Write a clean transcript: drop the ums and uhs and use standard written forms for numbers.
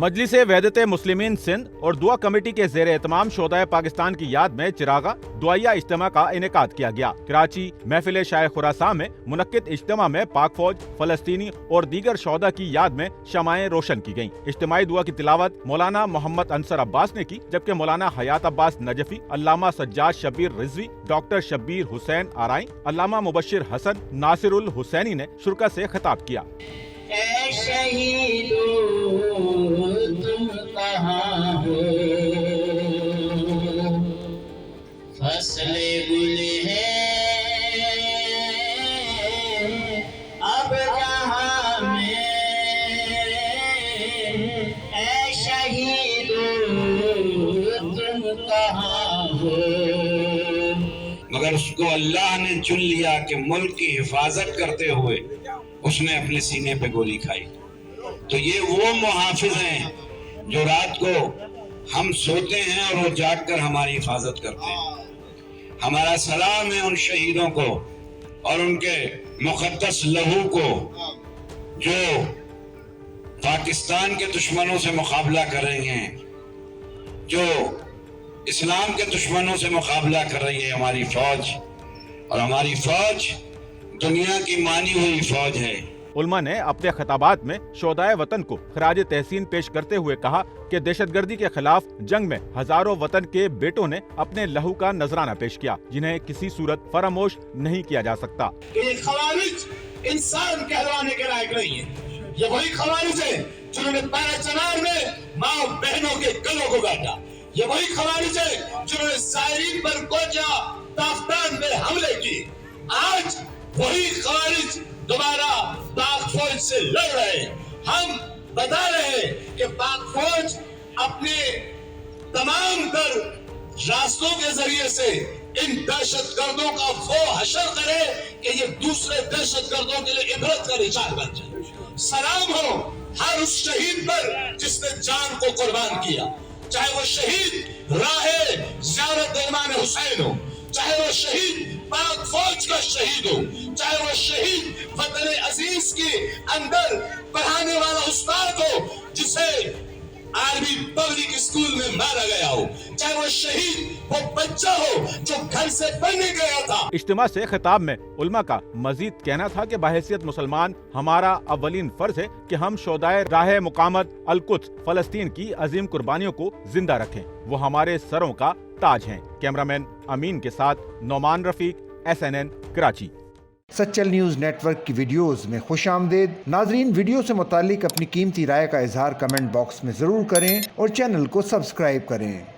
मजलिस वहदत मुस्लिमीन सिंध और दुआ कमेटी के ज़ेर एहतमाम शोहदाए पाकिस्तान की याद में चिरागा दुआया इज्तिमा का इनेकाद किया गया। कराची महफिल शाह खुरासान में मुनक्किद इज्तिमा में पाक फौज, फलस्तीनी और दीगर शोहदा की याद में शमाएं रोशन की गयी। इज्तिमाई दुआ की तिलावत मौलाना मोहम्मद अंसर अब्बास ने की, जबकि मौलाना हयात अब्बास नजफी, अल्लामा सज्जाद शब्बीर रिजवी, डॉक्टर शब्बीर हुसैन आराई, अल्लामा मुबशिर हसन, नासिरुल हुसैनी ने शुरका से खिताब किया। ऐ शहीदों तुम कहाँ हो, फसले गुल है अब जहाँ में, ऐ शहीदों तुम कहाँ हो। मगर उसको अल्लाह ने चुन लिया कि मुल्क की हिफाजत करते हुए उसने अपने सीने पे गोली खाई। तो ये वो मुहाफिज हैं जो रात को हम सोते हैं और वो जाग कर हमारी हिफाजत करते हैं। हमारा सलाम है उन शहीदों को और उनके मुक़द्दस लहू को जो पाकिस्तान के दुश्मनों से मुकाबला कर रहे हैं, जो इस्लाम के दुश्मनों से मुकाबला कर रही है हमारी फौज। और हमारी फौज दुनिया की मानी हुई फौज है। उलमा ने अपने खिताबात में शोहदाए वतन को खराज तहसीन पेश करते हुए कहा कि दहशतगर्दी के खिलाफ जंग में हजारों वतन के बेटों ने अपने लहू का नजराना पेश किया, जिन्हें किसी सूरत फरामोश नहीं किया जा सकता। ये खवारिज इंसान कहलाने के लायक नहीं है। ये वही खवारिज है जिन्होंने पैरा चनार में माँ बहनों के गलों को काटा। ये वही खवारिज है जिन्होंने सायरीन पर कोचा ताफ्तान में हमले किए। आज वही खवारिज दोबारा पाक फौज से लड़ रहे हैं। हम बता रहे हैं कि पाक फौज अपने तमाम तर रास्तों के जरिए से इन दहशतगर्दों का वो हशर करे कि ये दूसरे दहशतगर्दों के लिए इबरत का निशान बन जाए। सलाम हो हर उस शहीद पर जिसने जान को कुर्बान किया, चाहे वो शहीद राहे ज़ियारत इमाम हुसैन हो, चाहे वो शहीद पाक फौज का शहीद हो, चाहे वो शहीद वतन अजीज के अंदर पढ़ाने वाला उस्ताद हो जिसे आर्मी पब्लिक स्कूल में मारा गया हो, चाहे वो शहीद वो बच्चा हो जो घर से पढ़ने गया था। इज्तिमा से खिताब में उलमा का मजीद कहना था कि बहैसियत मुसलमान हमारा अव्वलीन फर्ज है कि हम शोहदाए राह मुकामत अल-कुद्स फलस्तीन की अजीम कुर्बानियों को जिंदा रखें। वो हमारे सरों का ताज हैं। कैमरामैन अमीन के साथ Noman Rafiq, SNN Karachi. Sachal news network की वीडियोस में खुशामदीद। नाजरीन, वीडियो से मुतालिक अपनी कीमती राय का इजहार कमेंट बॉक्स में ज़रूर करें और चैनल को सब्सक्राइब करें।